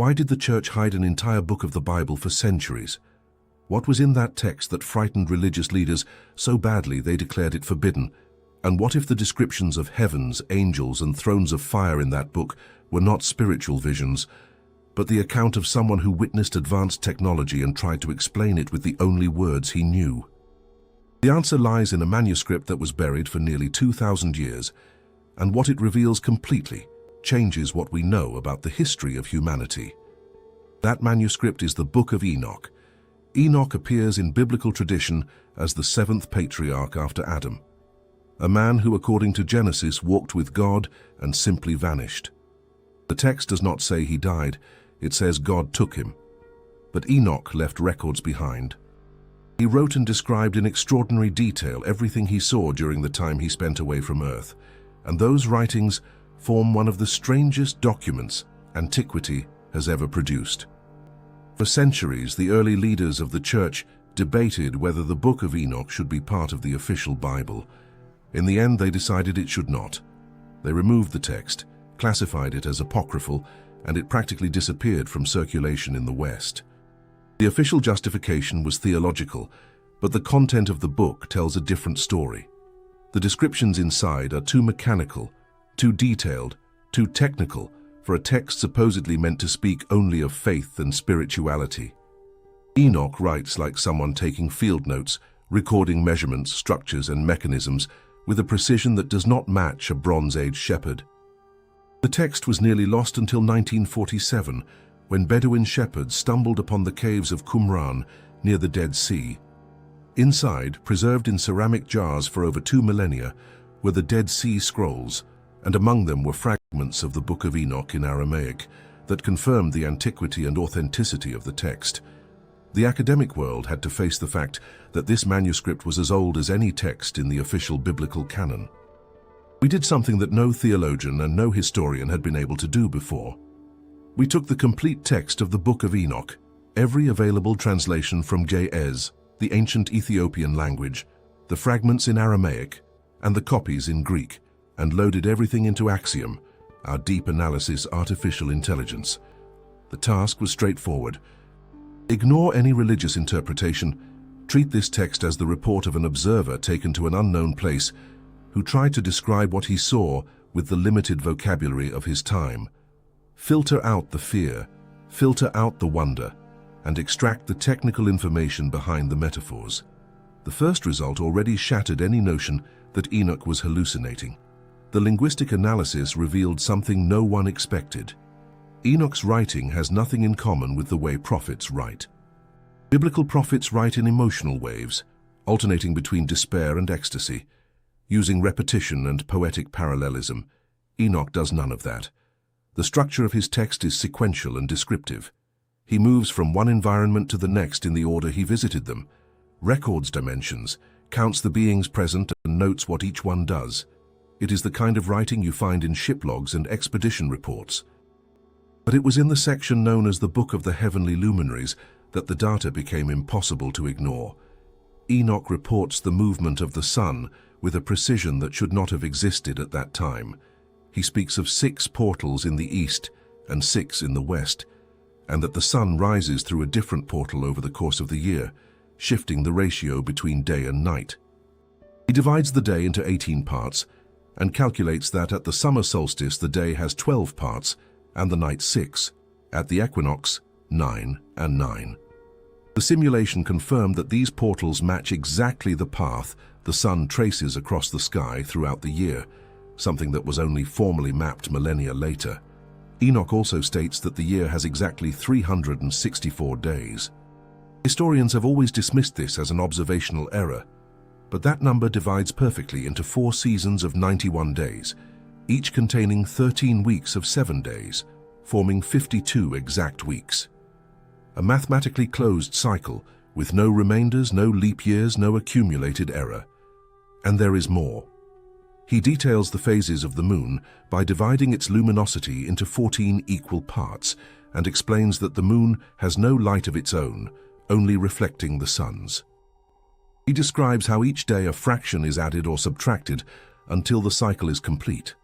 Why did the church hide an entire book of the Bible for centuries? What was in that text that frightened religious leaders so badly they declared it forbidden? And what if the descriptions of heavens, angels, and thrones of fire in that book were not spiritual visions, but the account of someone who witnessed advanced technology and tried to explain it with the only words he knew? The answer lies in a manuscript that was buried for nearly 2,000 years, and what it reveals completely changes what we know about the history of humanity. That manuscript is the Book of Enoch. Enoch appears in biblical tradition as the seventh patriarch after Adam, a man who, according to Genesis, walked with God and simply vanished. The text does not say he died, it says God took him. But Enoch left records behind. He wrote and described in extraordinary detail everything he saw during the time he spent away from Earth, and those writings form one of the strangest documents antiquity has ever produced. For centuries, the early leaders of the church debated whether the Book of Enoch should be part of the official Bible. In the end, they decided it should not. They removed the text, classified it as apocryphal, and it practically disappeared from circulation in the West. The official justification was theological, but the content of the book tells a different story. The descriptions inside are too mechanical, too detailed, too technical for a text supposedly meant to speak only of faith and spirituality. Enoch writes like someone taking field notes, recording measurements, structures, and mechanisms with a precision that does not match a Bronze Age shepherd. The text was nearly lost until 1947, when Bedouin shepherds stumbled upon the caves of Qumran near the Dead Sea. Inside, preserved in ceramic jars for over 2 millennia, were the Dead Sea Scrolls, and among them were fragments of the Book of Enoch in Aramaic that confirmed the antiquity and authenticity of the text. The academic world had to face the fact that this manuscript was as old as any text in the official biblical canon. We did something that no theologian and no historian had been able to do before. We took the complete text of the Book of Enoch, every available translation from Ge'ez, the ancient Ethiopian language, the fragments in Aramaic, and the copies in Greek, and loaded everything into Axiom, our deep analysis artificial intelligence. The task was straightforward. Ignore any religious interpretation. Treat this text as the report of an observer taken to an unknown place who tried to describe what he saw with the limited vocabulary of his time. Filter out the fear, filter out the wonder, and extract the technical information behind the metaphors. The first result already shattered any notion that Enoch was hallucinating. The linguistic analysis revealed something no one expected. Enoch's writing has nothing in common with the way prophets write. Biblical prophets write in emotional waves, alternating between despair and ecstasy, using repetition and poetic parallelism. Enoch does none of that. The structure of his text is sequential and descriptive. He moves from one environment to the next in the order he visited them, records dimensions, counts the beings present, and notes what each one does. It is the kind of writing you find in ship logs and expedition reports. But it was in the section known as the Book of the Heavenly Luminaries that the data became impossible to ignore. Enoch reports the movement of the sun with a precision that should not have existed at that time. He speaks of 6 portals in the east and 6 in the west, and that the sun rises through a different portal over the course of the year, shifting the ratio between day and night. He divides the day into 18 parts and calculates that at the summer solstice the day has 12 parts and the night 6, at the equinox 9 and 9. The simulation confirmed that these portals match exactly the path the sun traces across the sky throughout the year, something that was only formally mapped millennia later. Enoch also states that the year has exactly 364 days. Historians have always dismissed this as an observational error, but that number divides perfectly into 4 seasons of 91 days, each containing 13 weeks of 7 days, forming 52 exact weeks. A mathematically closed cycle with no remainders, no leap years, no accumulated error. And there is more. He details the phases of the moon by dividing its luminosity into 14 equal parts and explains that the moon has no light of its own, only reflecting the sun's. He describes how each day a fraction is added or subtracted until the cycle is complete.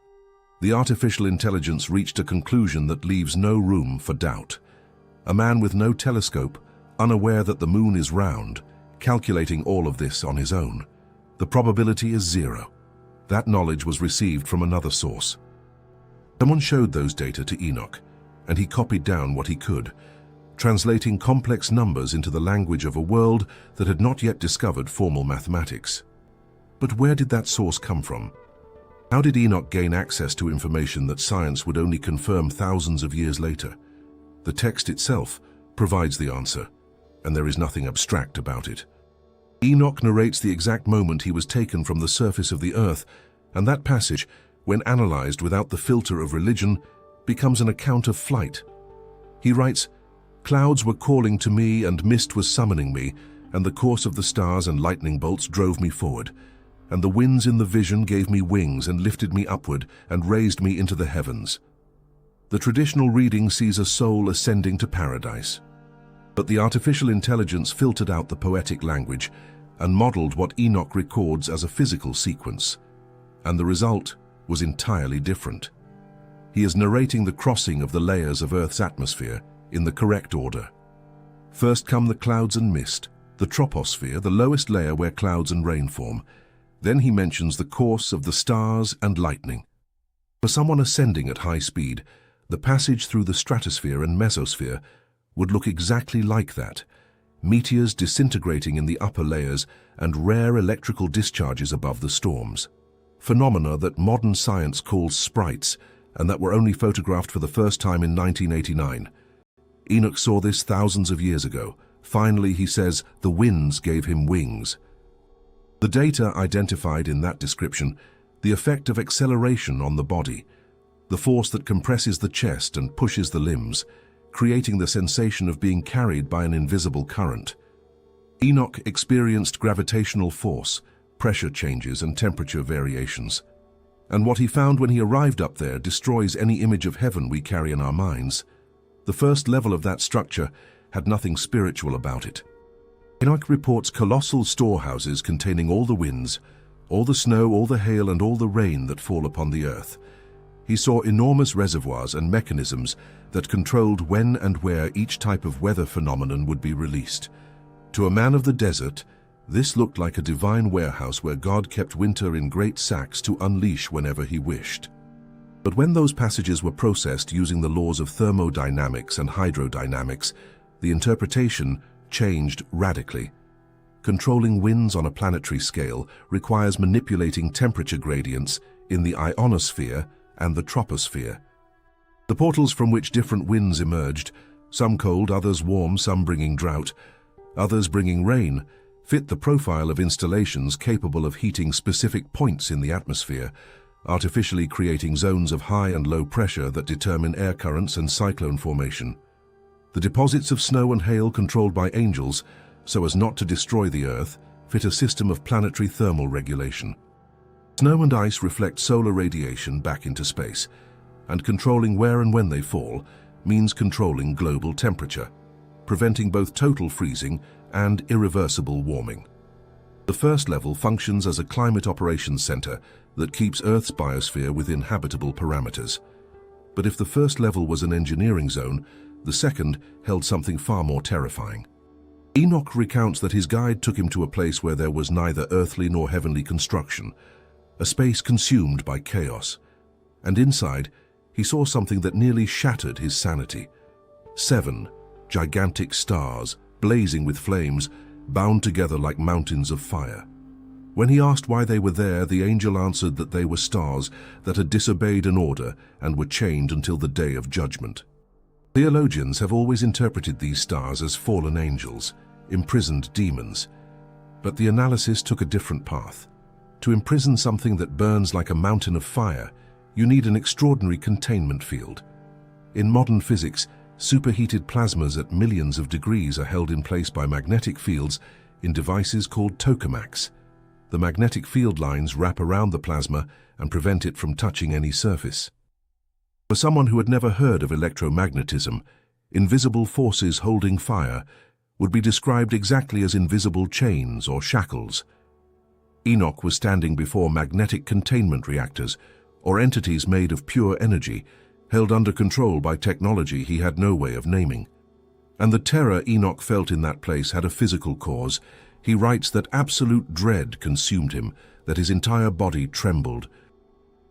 The artificial intelligence reached a conclusion that leaves no room for doubt. A man with no telescope, unaware that the moon is round, calculating all of this on his own. The probability is 0. That knowledge was received from another source. Someone showed those data to Enoch, and he copied down what he could, translating complex numbers into the language of a world that had not yet discovered formal mathematics. But where did that source come from? How did Enoch gain access to information that science would only confirm thousands of years later? The text itself provides the answer, and there is nothing abstract about it. Enoch narrates the exact moment he was taken from the surface of the earth, and that passage, when analyzed without the filter of religion, becomes an account of flight. He writes, "Clouds were calling to me and mist was summoning me, and the course of the stars and lightning bolts drove me forward. And the winds in the vision gave me wings and lifted me upward and raised me into the heavens." The traditional reading sees a soul ascending to paradise. But the artificial intelligence filtered out the poetic language and modeled what Enoch records as a physical sequence. And the result was entirely different. He is narrating the crossing of the layers of Earth's atmosphere in the correct order. First come the clouds and mist, the troposphere, the lowest layer where clouds and rain form. Then he mentions the course of the stars and lightning. For someone ascending at high speed, the passage through the stratosphere and mesosphere would look exactly like that. Meteors disintegrating in the upper layers and rare electrical discharges above the storms. Phenomena that modern science calls sprites and that were only photographed for the first time in 1989. Enoch saw this thousands of years ago. Finally, he says, the winds gave him wings. The data identified in that description, the effect of acceleration on the body, the force that compresses the chest and pushes the limbs, creating the sensation of being carried by an invisible current. Enoch experienced gravitational force, pressure changes and temperature variations. And what he found when he arrived up there destroys any image of heaven we carry in our minds. The first level of that structure had nothing spiritual about it. Enoch reports colossal storehouses containing all the winds, all the snow, all the hail, and all the rain that fall upon the earth. He saw enormous reservoirs and mechanisms that controlled when and where each type of weather phenomenon would be released. To a man of the desert, this looked like a divine warehouse where God kept winter in great sacks to unleash whenever he wished. But when those passages were processed using the laws of thermodynamics and hydrodynamics, the interpretation changed radically. Controlling winds on a planetary scale requires manipulating temperature gradients in the ionosphere and the troposphere. The portals from which different winds emerged, some cold, others warm, some bringing drought, others bringing rain, fit the profile of installations capable of heating specific points in the atmosphere, artificially creating zones of high and low pressure that determine air currents and cyclone formation. The deposits of snow and hail controlled by angels, so as not to destroy the Earth, fit a system of planetary thermal regulation. Snow and ice reflect solar radiation back into space, and controlling where and when they fall means controlling global temperature, preventing both total freezing and irreversible warming. The first level functions as a climate operations center that keeps Earth's biosphere within habitable parameters. But if the first level was an engineering zone, the second held something far more terrifying. Enoch recounts that his guide took him to a place where there was neither earthly nor heavenly construction, a space consumed by chaos. And inside, he saw something that nearly shattered his sanity. 7 gigantic stars, blazing with flames, bound together like mountains of fire. When he asked why they were there, the angel answered that they were stars that had disobeyed an order and were chained until the day of judgment. Theologians have always interpreted these stars as fallen angels, imprisoned demons. But the analysis took a different path. To imprison something that burns like a mountain of fire, you need an extraordinary containment field. In modern physics, superheated plasmas at millions of degrees are held in place by magnetic fields in devices called tokamaks. The magnetic field lines wrap around the plasma and prevent it from touching any surface. For someone who had never heard of electromagnetism, invisible forces holding fire would be described exactly as invisible chains or shackles. Enoch was standing before magnetic containment reactors, or entities made of pure energy, held under control by technology he had no way of naming. And the terror Enoch felt in that place had a physical cause. He writes that absolute dread consumed him, that his entire body trembled.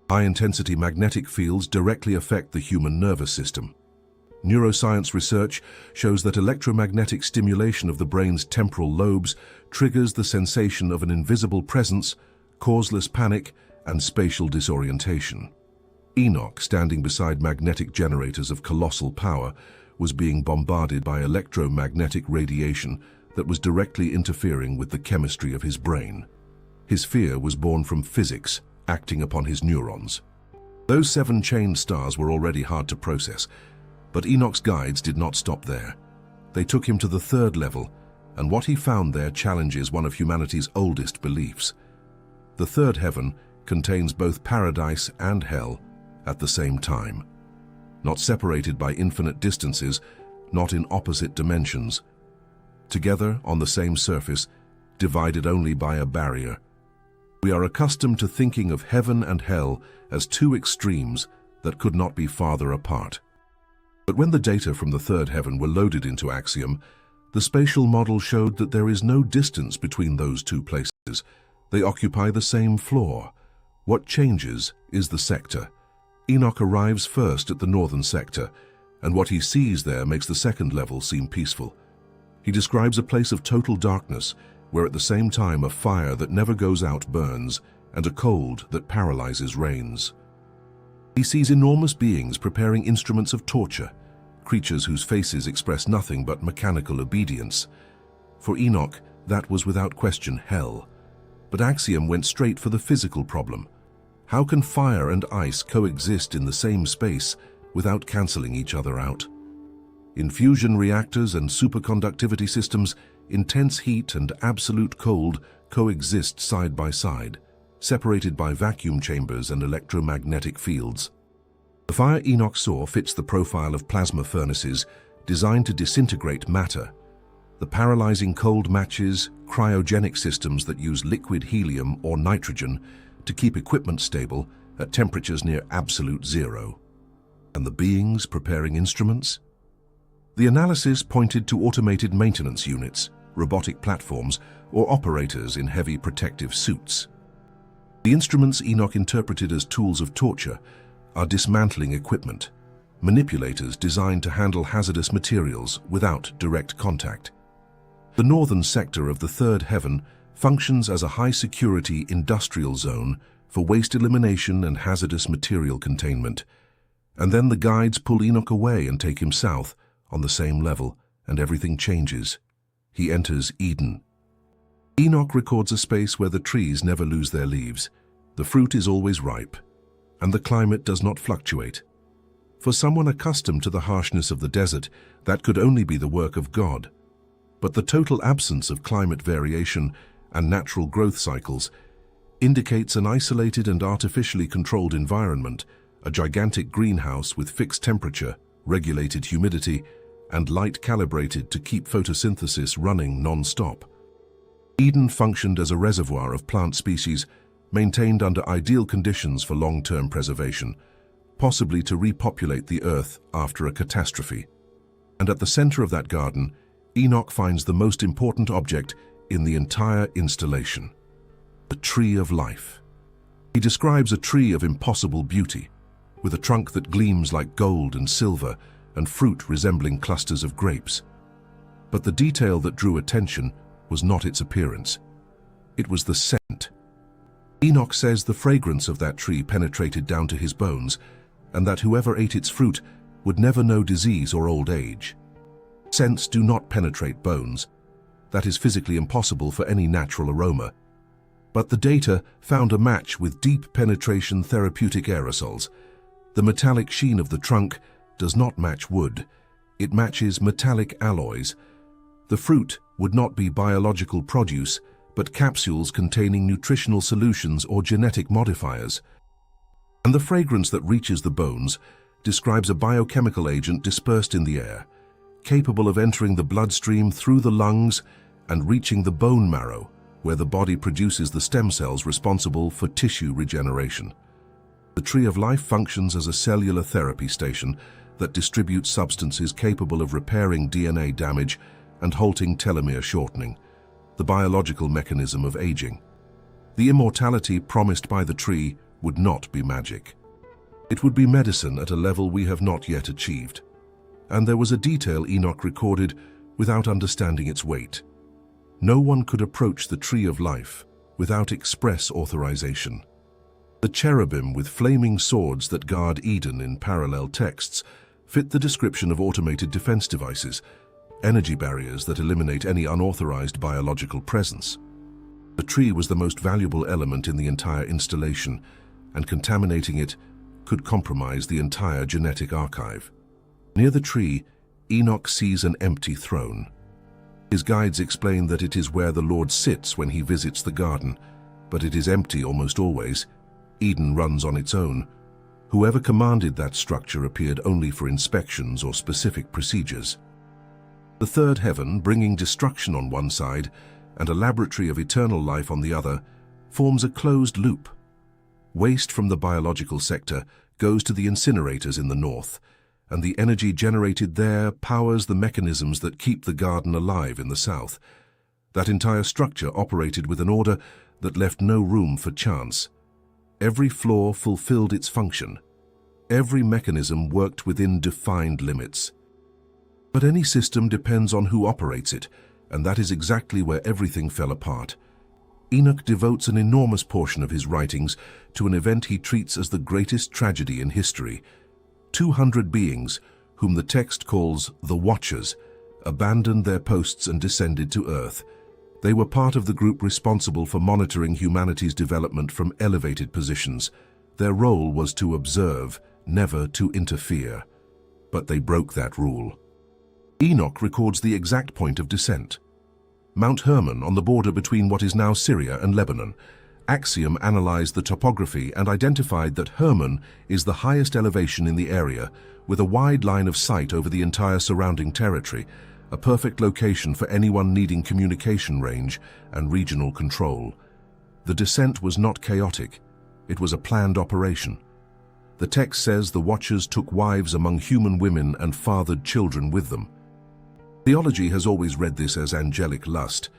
High-intensity magnetic fields directly affect the human nervous system. Neuroscience research shows that electromagnetic stimulation of the brain's temporal lobes triggers the sensation of an invisible presence, causeless panic, and spatial disorientation. Enoch, standing beside magnetic generators of colossal power, was being bombarded by electromagnetic radiation that was directly interfering with the chemistry of his brain. His fear was born from physics acting upon his neurons. Those 7 chained stars were already hard to process, but Enoch's guides did not stop there. They took him to the 3rd level, and what he found there challenges one of humanity's oldest beliefs. The 3rd heaven contains both paradise and hell at the same time. Not separated by infinite distances, not in opposite dimensions. Together on the same surface, divided only by a barrier. We are accustomed to thinking of heaven and hell as 2 extremes that could not be farther apart. But when the data from the 3rd heaven were loaded into Axiom, the spatial model showed that there is no distance between those 2 places. They occupy the same floor. What changes is the sector. Enoch arrives first at the northern sector, and what he sees there makes the 2nd level seem peaceful. He describes a place of total darkness, where at the same time a fire that never goes out burns, and a cold that paralyzes reigns. He sees enormous beings preparing instruments of torture, creatures whose faces express nothing but mechanical obedience. For Enoch, that was without question hell. But Axiom went straight for the physical problem. How can fire and ice coexist in the same space without cancelling each other out? In fusion reactors and superconductivity systems, intense heat and absolute cold coexist side by side, separated by vacuum chambers and electromagnetic fields. The fire Enoch saw fits the profile of plasma furnaces designed to disintegrate matter. The paralyzing cold matches cryogenic systems that use liquid helium or nitrogen to keep equipment stable at temperatures near absolute zero. And the beings preparing instruments? The analysis pointed to automated maintenance units, robotic platforms, or operators in heavy protective suits. The instruments Enoch interpreted as tools of torture are dismantling equipment, manipulators designed to handle hazardous materials without direct contact. The northern sector of the 3rd heaven functions as a high-security industrial zone for waste elimination and hazardous material containment. And then the guides pull Enoch away and take him south on the same level, and everything changes. He enters Eden. Enoch records a space where the trees never lose their leaves, the fruit is always ripe, and the climate does not fluctuate. For someone accustomed to the harshness of the desert, that could only be the work of God. But the total absence of climate variation and natural growth cycles indicates an isolated and artificially controlled environment, a gigantic greenhouse with fixed temperature, regulated humidity, and light calibrated to keep photosynthesis running non-stop. Eden functioned as a reservoir of plant species maintained under ideal conditions for long-term preservation, possibly to repopulate the earth after a catastrophe. And at the center of that garden, Enoch finds the most important object in the entire installation, the tree of life. He describes a tree of impossible beauty, with a trunk that gleams like gold and silver and fruit resembling clusters of grapes. But the detail that drew attention was not its appearance. It was the scent. Enoch says the fragrance of that tree penetrated down to his bones, and that whoever ate its fruit would never know disease or old age. Scents do not penetrate bones. That is physically impossible for any natural aroma. But the data found a match with deep penetration therapeutic aerosols. The metallic sheen of the trunk does not match wood. It matches metallic alloys. The fruit would not be biological produce, but capsules containing nutritional solutions or genetic modifiers. And the fragrance that reaches the bones describes a biochemical agent dispersed in the air, capable of entering the bloodstream through the lungs and reaching the bone marrow, where the body produces the stem cells responsible for tissue regeneration. The tree of life functions as a cellular therapy station, that distributes substances capable of repairing DNA damage and halting telomere shortening, the biological mechanism of aging. The immortality promised by the tree would not be magic. It would be medicine at a level we have not yet achieved. And there was a detail Enoch recorded without understanding its weight. No one could approach the tree of life without express authorization. The cherubim with flaming swords that guard Eden in parallel texts fit the description of automated defense devices, energy barriers that eliminate any unauthorized biological presence. The tree was the most valuable element in the entire installation, and contaminating it could compromise the entire genetic archive. Near the tree, Enoch sees an empty throne. His guides explain that it is where the Lord sits when he visits the garden, but it is empty almost always. Eden runs on its own. Whoever commanded that structure appeared only for inspections or specific procedures. The third heaven, bringing destruction on one side and a laboratory of eternal life on the other, forms a closed loop. Waste from the biological sector goes to the incinerators in the north, and the energy generated there powers the mechanisms that keep the garden alive in the south. That entire structure operated with an order that left no room for chance. Every floor fulfilled its function. Every mechanism worked within defined limits. But any system depends on who operates it, and that is exactly where everything fell apart. Enoch devotes an enormous portion of his writings to an event he treats as the greatest tragedy in history. 200 beings, whom the text calls the Watchers, abandoned their posts and descended to Earth. They were part of the group responsible for monitoring humanity's development from elevated positions. Their role was to observe, never to interfere. But they broke that rule. Enoch records the exact point of descent. Mount Hermon, on the border between what is now Syria and Lebanon. Axiom analyzed the topography and identified that Hermon is the highest elevation in the area, with a wide line of sight over the entire surrounding territory, a perfect location for anyone needing communication range and regional control. The descent was not chaotic. It was a planned operation. The text says the Watchers took wives among human women and fathered children with them. Theology has always read this as angelic lust,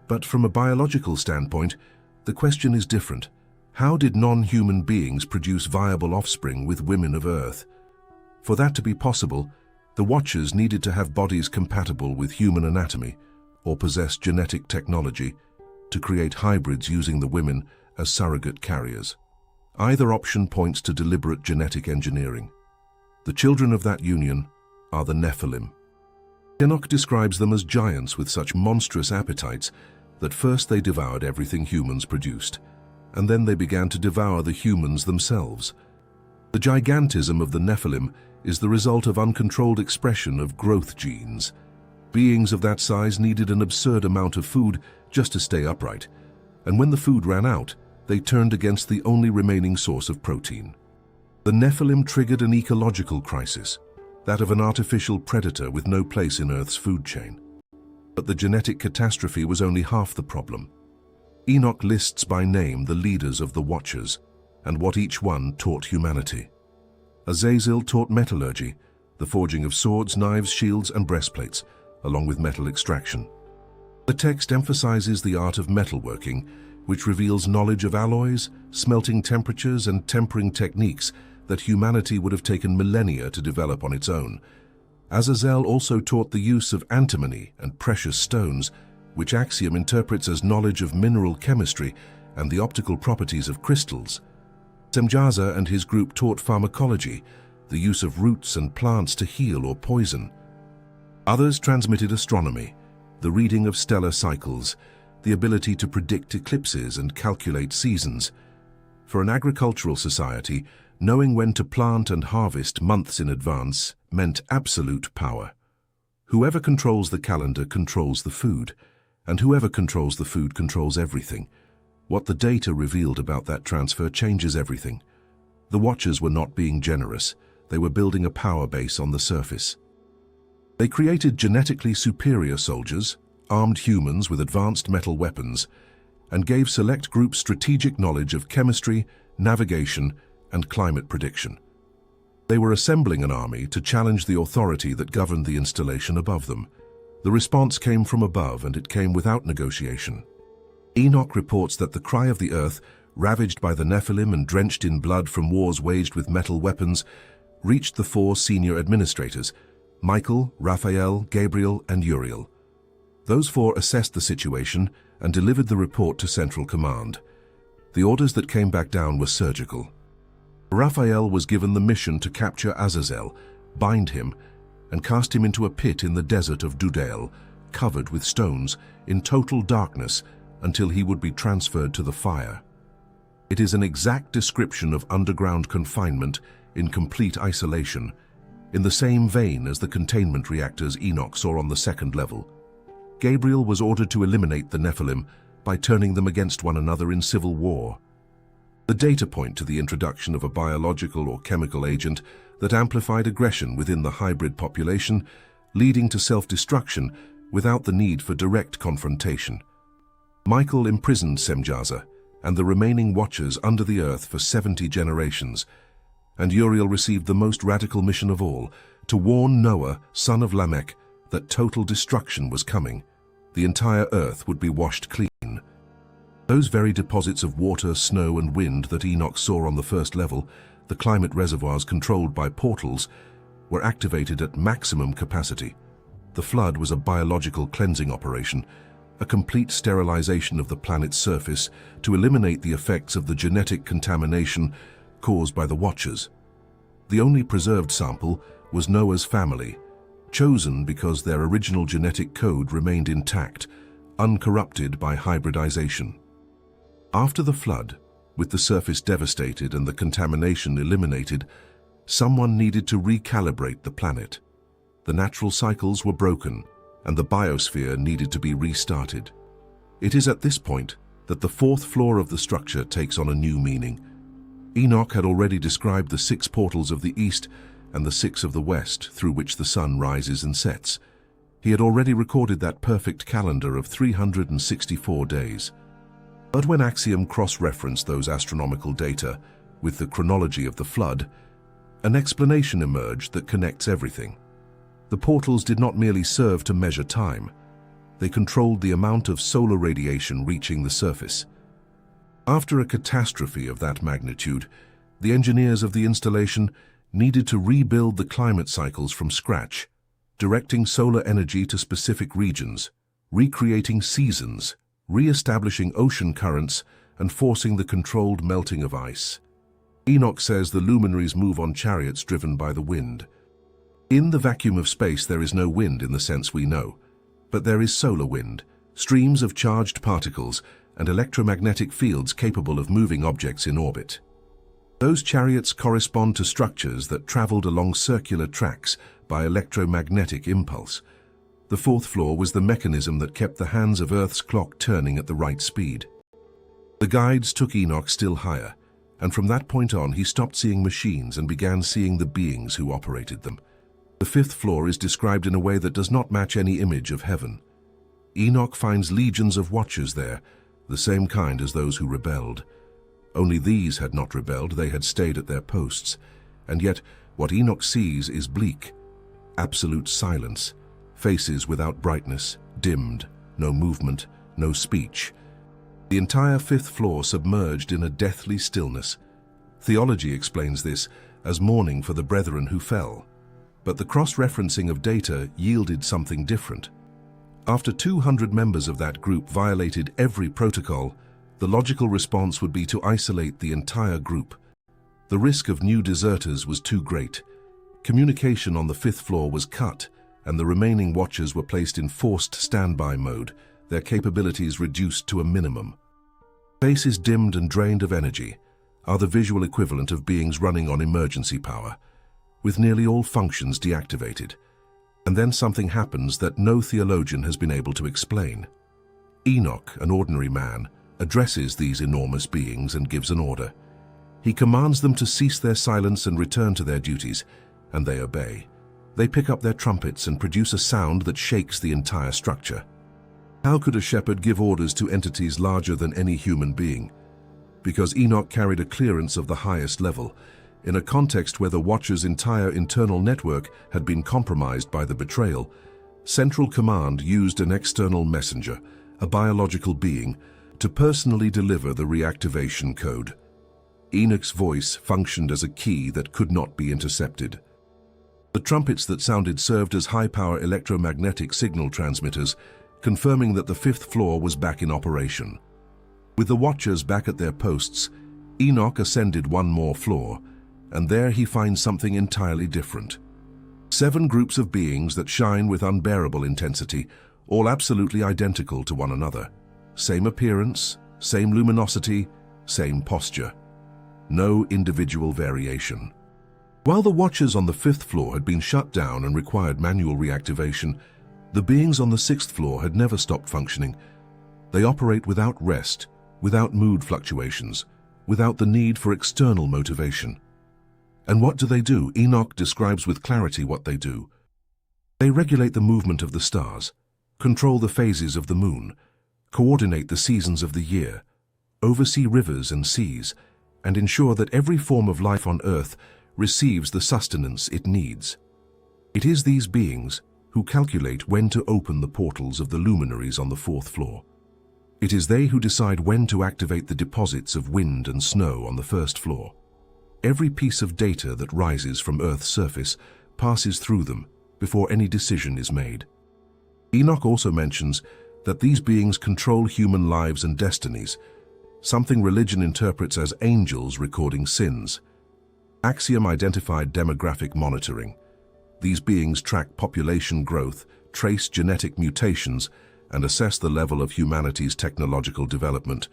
but from a biological standpoint, the question is different. How did non-human beings produce viable offspring with women of Earth? For that to be possible, the Watchers needed to have bodies compatible with human anatomy or possess genetic technology to create hybrids using the women as surrogate carriers. Either option points to deliberate genetic engineering. The children of that union are the Nephilim. Enoch describes them as giants with such monstrous appetites that first they devoured everything humans produced, and then they began to devour the humans themselves. The gigantism of the Nephilim is the result of uncontrolled expression of growth genes. Beings of that size needed an absurd amount of food just to stay upright, and when the food ran out, they turned against the only remaining source of protein. The Nephilim triggered an ecological crisis, that of an artificial predator with no place in Earth's food chain. But the genetic catastrophe was only half the problem. Enoch lists by name the leaders of the Watchers and what each one taught humanity. Azazel taught metallurgy, the forging of swords, knives, shields, and breastplates, along with metal extraction. The text emphasizes the art of metalworking, which reveals knowledge of alloys, smelting temperatures, and tempering techniques that humanity would have taken millennia to develop on its own. Azazel also taught the use of antimony and precious stones, which Axiom interprets as knowledge of mineral chemistry and the optical properties of crystals. Semjaza and his group taught pharmacology, the use of roots and plants to heal or poison. Others transmitted astronomy, the reading of stellar cycles, the ability to predict eclipses and calculate seasons. For an agricultural society, knowing when to plant and harvest months in advance meant absolute power. Whoever controls the calendar controls the food, and whoever controls the food controls everything. What the data revealed about that transfer changes everything. The Watchers were not being generous. They were building a power base on the surface. They created genetically superior soldiers, armed humans with advanced metal weapons, and gave select groups strategic knowledge of chemistry, navigation, and climate prediction. They were assembling an army to challenge the authority that governed the installation above them. The response came from above, and it came without negotiation. Enoch reports that the cry of the earth, ravaged by the Nephilim and drenched in blood from wars waged with metal weapons, reached the 4 senior administrators, Michael, Raphael, Gabriel, and Uriel. Those 4 assessed the situation and delivered the report to Central Command. The orders that came back down were surgical. Raphael was given the mission to capture Azazel, bind him, and cast him into a pit in the desert of Dudael, covered with stones, in total darkness, until he would be transferred to the fire. It is an exact description of underground confinement in complete isolation, in the same vein as the containment reactors Enoch saw on the 2nd level. Gabriel was ordered to eliminate the Nephilim by turning them against one another in civil war. The data point to the introduction of a biological or chemical agent that amplified aggression within the hybrid population, leading to self-destruction without the need for direct confrontation. Michael imprisoned Semjaza and the remaining Watchers under the earth for 70 generations, and Uriel received the most radical mission of all, to warn Noah, son of Lamech, that total destruction was coming. The entire earth would be washed clean. Those very deposits of water, snow, and wind that Enoch saw on the 1st level, the climate reservoirs controlled by portals, were activated at maximum capacity. The flood was a biological cleansing operation, a complete sterilization of the planet's surface to eliminate the effects of the genetic contamination caused by the Watchers. The only preserved sample was Noah's family, chosen because their original genetic code remained intact, uncorrupted by hybridization. After the flood, with the surface devastated and the contamination eliminated, someone needed to recalibrate the planet. The natural cycles were broken, and the biosphere needed to be restarted. It is at this point that the 4th floor of the structure takes on a new meaning. Enoch had already described the 6 portals of the east and the 6 of the west through which the sun rises and sets. He had already recorded that perfect calendar of 364 days. But when Axiom cross-referenced those astronomical data with the chronology of the flood, an explanation emerged that connects everything. The portals did not merely serve to measure time. They controlled the amount of solar radiation reaching the surface. After a catastrophe of that magnitude, the engineers of the installation needed to rebuild the climate cycles from scratch, directing solar energy to specific regions, recreating seasons, re-establishing ocean currents, and forcing the controlled melting of ice. Enoch says the luminaries move on chariots driven by the wind. In the vacuum of space there is no wind in the sense we know, but there is solar wind, streams of charged particles, and electromagnetic fields capable of moving objects in orbit. Those chariots correspond to structures that traveled along circular tracks by electromagnetic impulse. The 4th floor was the mechanism that kept the hands of Earth's clock turning at the right speed. The guides took Enoch still higher, and from that point on he stopped seeing machines and began seeing the beings who operated them. The 5th floor is described in a way that does not match any image of heaven. Enoch finds legions of Watchers there, the same kind as those who rebelled. Only these had not rebelled, they had stayed at their posts. And yet, what Enoch sees is bleak. Absolute silence. Faces without brightness, dimmed, no movement, no speech. The entire 5th floor submerged in a deathly stillness. Theology explains this as mourning for the brethren who fell. But the cross-referencing of data yielded something different. After 200 members of that group violated every protocol, the logical response would be to isolate the entire group. The risk of new deserters was too great. Communication on the 5th floor was cut, and the remaining Watchers were placed in forced standby mode, their capabilities reduced to a minimum. Faces dimmed and drained of energy are the visual equivalent of beings running on emergency power, with nearly all functions deactivated. And then something happens that no theologian has been able to explain. Enoch, an ordinary man, addresses these enormous beings and gives an order. He commands them to cease their silence and return to their duties, and they obey. They pick up their trumpets and produce a sound that shakes the entire structure. How could a shepherd give orders to entities larger than any human being? Because Enoch carried a clearance of the highest level, In a context where the Watcher's entire internal network had been compromised by the betrayal, Central Command used an external messenger, a biological being, to personally deliver the reactivation code. Enoch's voice functioned as a key that could not be intercepted. The trumpets that sounded served as high-power electromagnetic signal transmitters, confirming that the fifth floor was back in operation. With the Watchers back at their posts, Enoch ascended one more floor, and there he finds something entirely different. 7 groups of beings that shine with unbearable intensity, all absolutely identical to one another. Same appearance, same luminosity, same posture. No individual variation. While the Watchers on the 5th floor had been shut down and required manual reactivation, the beings on the 6th floor had never stopped functioning. They operate without rest, without mood fluctuations, without the need for external motivation. And what do? Enoch describes with clarity what they do. They regulate the movement of the stars, control the phases of the moon, coordinate the seasons of the year, oversee rivers and seas, and ensure that every form of life on Earth receives the sustenance it needs. It is these beings who calculate when to open the portals of the luminaries on the 4th floor. It is they who decide when to activate the deposits of wind and snow on the 1st floor. Every piece of data that rises from Earth's surface passes through them before any decision is made. Enoch also mentions that these beings control human lives and destinies, something religion interprets as angels recording sins. Axiom-identified demographic monitoring. These beings track population growth, trace genetic mutations, and assess the level of humanity's technological development.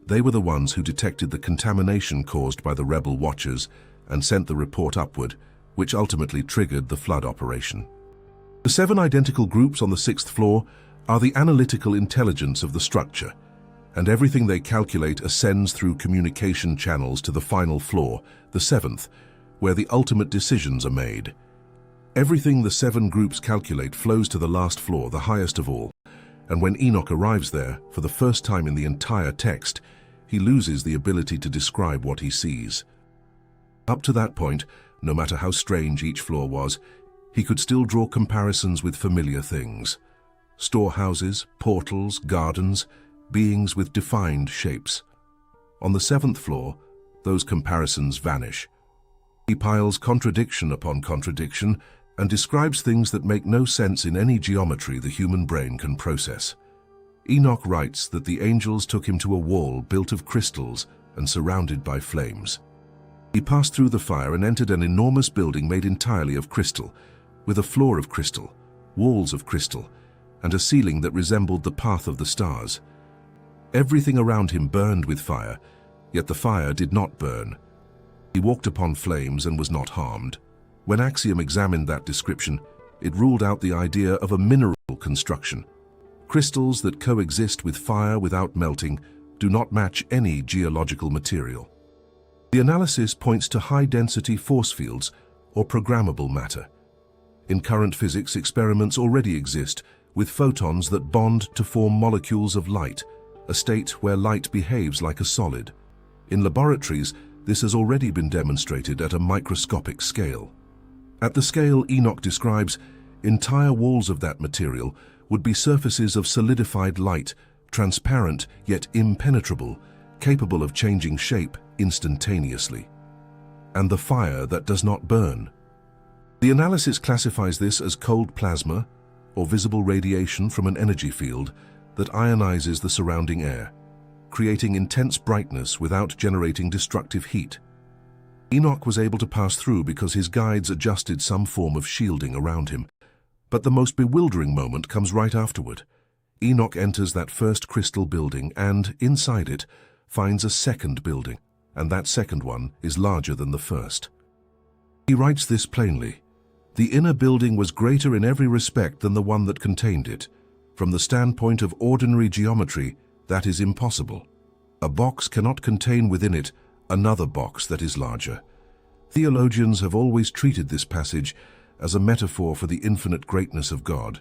They were the ones who detected the contamination caused by the rebel Watchers and sent the report upward, which ultimately triggered the flood operation. The 7 identical groups on the 6th floor are the analytical intelligence of the structure, and everything they calculate ascends through communication channels to the final floor, the 7th, where the ultimate decisions are made. Everything the 7 groups calculate flows to the last floor, the highest of all, and when Enoch arrives there, for the first time in the entire text, he loses the ability to describe what he sees. Up to that point, no matter how strange each floor was, he could still draw comparisons with familiar things. Storehouses, portals, gardens, beings with defined shapes. On the 7th floor, those comparisons vanish. He piles contradiction upon contradiction and describes things that make no sense in any geometry the human brain can process. Enoch writes that the angels took him to a wall built of crystals and surrounded by flames. He passed through the fire and entered an enormous building made entirely of crystal, with a floor of crystal, walls of crystal, and a ceiling that resembled the path of the stars. Everything around him burned with fire, yet the fire did not burn. He walked upon flames and was not harmed. When Axiom examined that description, it ruled out the idea of a mineral construction. Crystals that coexist with fire without melting do not match any geological material. The analysis points to high-density force fields or programmable matter. In current physics, experiments already exist with photons that bond to form molecules of light, a state where light behaves like a solid. In laboratories, this has already been demonstrated at a microscopic scale. At the scale Enoch describes, entire walls of that material would be surfaces of solidified light, transparent yet impenetrable, capable of changing shape instantaneously. And the fire that does not burn. The analysis classifies this as cold plasma, or visible radiation from an energy field that ionizes the surrounding air, creating intense brightness without generating destructive heat. Enoch was able to pass through because his guides adjusted some form of shielding around him. But the most bewildering moment comes right afterward. Enoch enters that first crystal building and, inside it, finds a second building, and that second one is larger than the first. He writes this plainly. The inner building was greater in every respect than the one that contained it. From the standpoint of ordinary geometry, that is impossible. A box cannot contain within it another box that is larger. Theologians have always treated this passage as a metaphor for the infinite greatness of God,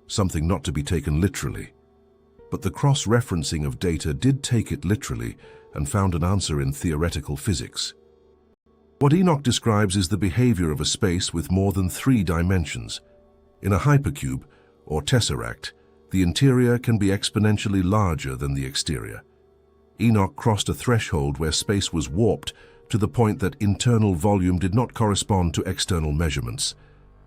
something not to be taken literally. But the cross-referencing of data did take it literally and found an answer in theoretical physics. What Enoch describes is the behavior of a space with more than 3 dimensions. In a hypercube, or tesseract, the interior can be exponentially larger than the exterior. Enoch crossed a threshold where space was warped to the point that internal volume did not correspond to external measurements.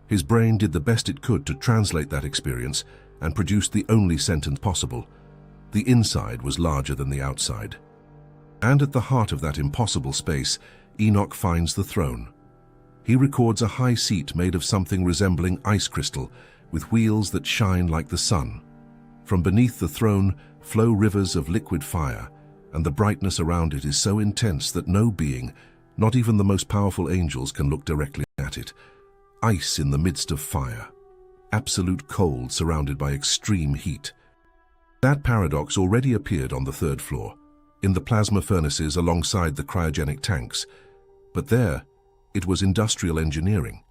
His brain did the best it could to translate that experience and produced the only sentence possible. The inside was larger than the outside. And at the heart of that impossible space, Enoch finds the throne. He records a high seat made of something resembling ice crystal, with wheels that shine like the sun. From beneath the throne flow rivers of liquid fire, and the brightness around it is so intense that no being, not even the most powerful angels, can look directly at it. Ice in the midst of fire. Absolute cold surrounded by extreme heat. That paradox already appeared on the 3rd floor, in the plasma furnaces alongside the cryogenic tanks. But there, it was industrial engineering.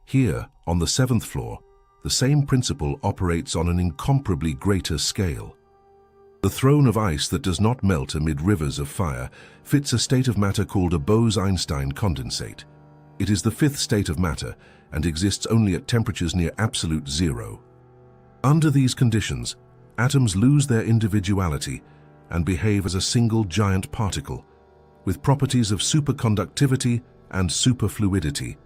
Here, on the 7th floor, the same principle operates on an incomparably greater scale. The throne of ice that does not melt amid rivers of fire fits a state of matter called a Bose-Einstein condensate. It is the 5th state of matter and exists only at temperatures near absolute zero. Under these conditions, atoms lose their individuality and behave as a single giant particle, with properties of superconductivity and superfluidity.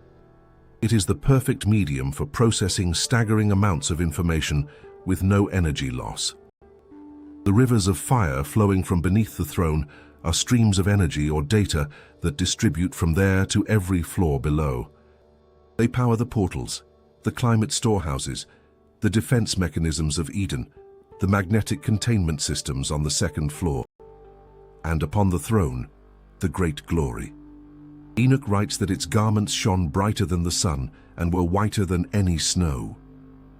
It is the perfect medium for processing staggering amounts of information with no energy loss. The rivers of fire flowing from beneath the throne are streams of energy or data that distribute from there to every floor below. They power the portals, the climate storehouses, the defense mechanisms of Eden, the magnetic containment systems on the 2nd floor, and upon the throne, the great glory. Enoch writes that its garments shone brighter than the sun and were whiter than any snow.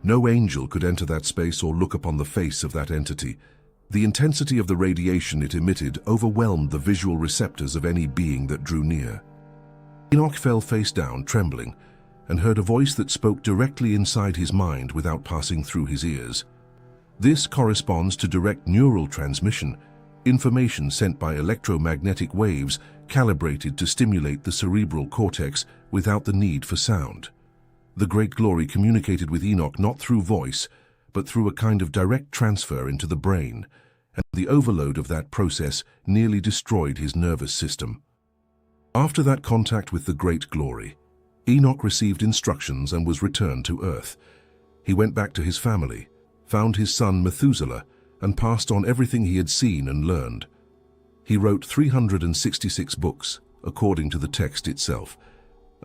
No angel could enter that space or look upon the face of that entity. The intensity of the radiation it emitted overwhelmed the visual receptors of any being that drew near. Enoch fell face down, trembling, and heard a voice that spoke directly inside his mind without passing through his ears. This corresponds to direct neural transmission, information sent by electromagnetic waves calibrated to stimulate the cerebral cortex without the need for sound. The great glory communicated with Enoch not through voice, but through a kind of direct transfer into the brain, and the overload of that process nearly destroyed his nervous system. After that contact with the great glory, Enoch received instructions and was returned to Earth. He went back to his family, found his son Methuselah, and passed on everything he had seen and learned. He wrote 366 books, according to the text itself.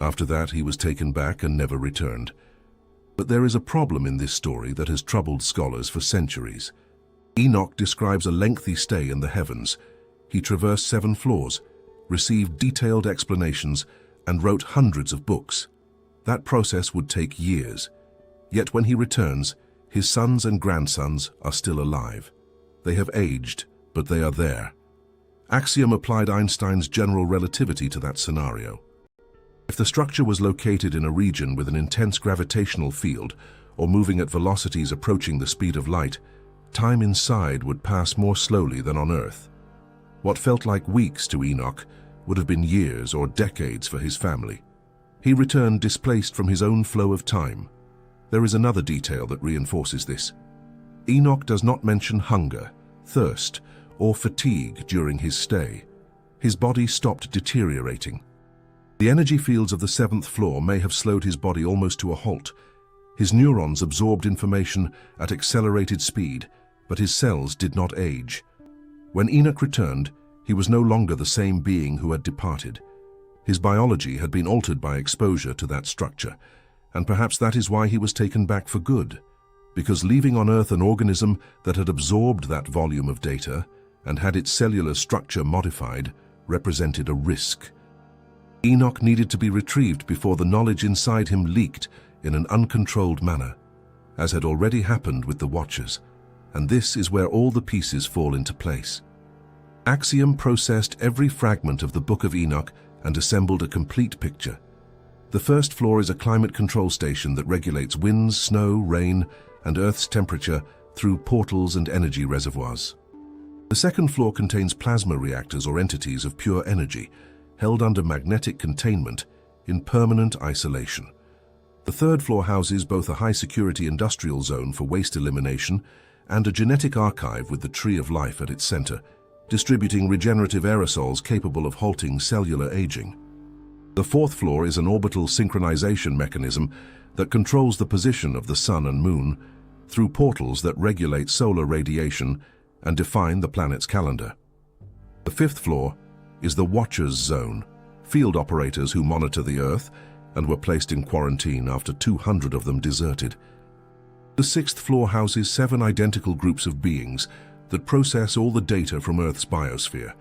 After that, he was taken back and never returned. But there is a problem in this story that has troubled scholars for centuries. Enoch describes a lengthy stay in the heavens. He traversed 7 floors, received detailed explanations, and wrote hundreds of books. That process would take years. Yet when he returns, his sons and grandsons are still alive. They have aged, but they are there. Axiom applied Einstein's general relativity to that scenario. If the structure was located in a region with an intense gravitational field, or moving at velocities approaching the speed of light, time inside would pass more slowly than on Earth. What felt like weeks to Enoch would have been years or decades for his family. He returned displaced from his own flow of time. There is another detail that reinforces this. Enoch does not mention hunger, thirst, or fatigue during his stay. His body stopped deteriorating. The energy fields of the 7th floor may have slowed his body almost to a halt. His neurons absorbed information at accelerated speed, but his cells did not age. When Enoch returned, he was no longer the same being who had departed. His biology had been altered by exposure to that structure, and perhaps that is why he was taken back for good, because leaving on Earth an organism that had absorbed that volume of data and had its cellular structure modified represented a risk. Enoch needed to be retrieved before the knowledge inside him leaked in an uncontrolled manner, as had already happened with the Watchers, and this is where all the pieces fall into place. Axiom processed every fragment of the Book of Enoch and assembled a complete picture. The 1st floor is a climate control station that regulates winds, snow, rain, and Earth's temperature through portals and energy reservoirs. The 2nd floor contains plasma reactors or entities of pure energy, held under magnetic containment in permanent isolation. The third floor houses both a high-security industrial zone for waste elimination and a genetic archive with the tree of life at its center, distributing regenerative aerosols capable of halting cellular aging. The fourth floor is an orbital synchronization mechanism that controls the position of the sun and moon through portals that regulate solar radiation and define the planet's calendar. The fifth floor is the Watchers Zone, field operators who monitor the Earth and were placed in quarantine after 200 of them deserted. The sixth floor houses 7 identical groups of beings that process all the data from Earth's biosphere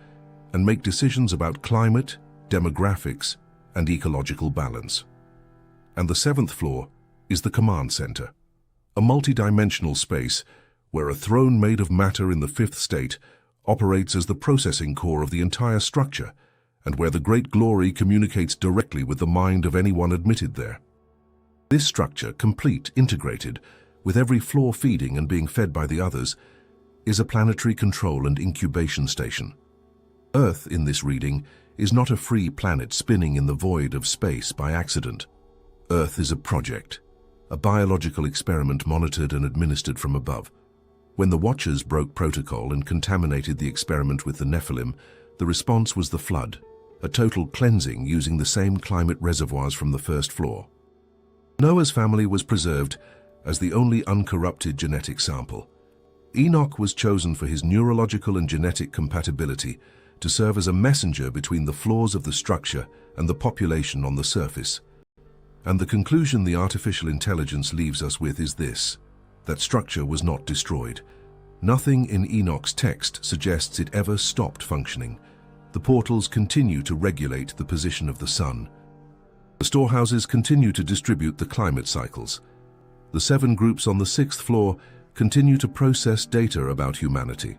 and make decisions about climate, demographics, and ecological balance. And the seventh floor is the command center, a multi-dimensional space where a throne made of matter in the fifth state operates as the processing core of the entire structure, and where the Great Glory communicates directly with the mind of anyone admitted there. This structure, complete, integrated, with every floor feeding and being fed by the others, is a planetary control and incubation station. Earth, in this reading, is not a free planet spinning in the void of space by accident. Earth is a project, a biological experiment monitored and administered from above. When the Watchers broke protocol and contaminated the experiment with the Nephilim, the response was the flood, a total cleansing using the same climate reservoirs from the first floor. Noah's family was preserved as the only uncorrupted genetic sample. Enoch was chosen for his neurological and genetic compatibility to serve as a messenger between the flaws of the structure and the population on the surface. And the conclusion the artificial intelligence leaves us with is this: that structure was not destroyed. Nothing in Enoch's text suggests it ever stopped functioning. The portals continue to regulate the position of the sun. The storehouses continue to distribute the climate cycles. The 7 groups on the 6th floor continue to process data about humanity.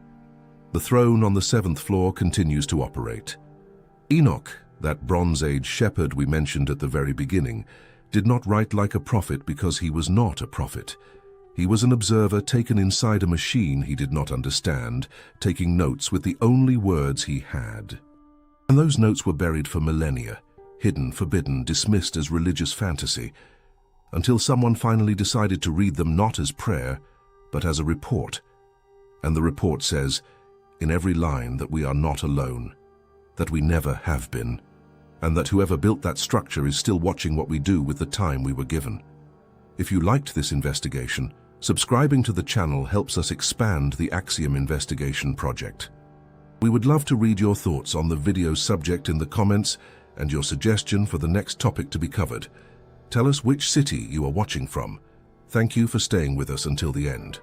The throne on the 7th floor continues to operate. Enoch, that Bronze Age shepherd we mentioned at the very beginning, did not write like a prophet because he was not a prophet. He was an observer taken inside a machine he did not understand, taking notes with the only words he had. And those notes were buried for millennia, hidden, forbidden, dismissed as religious fantasy, until someone finally decided to read them not as prayer, but as a report. And the report says, in every line, that we are not alone, that we never have been, and that whoever built that structure is still watching what we do with the time we were given. If you liked this investigation, subscribing to the channel helps us expand the Axiom Investigation project. We would love to read your thoughts on the video's subject in the comments and your suggestion for the next topic to be covered. Tell us which city you are watching from. Thank you for staying with us until the end.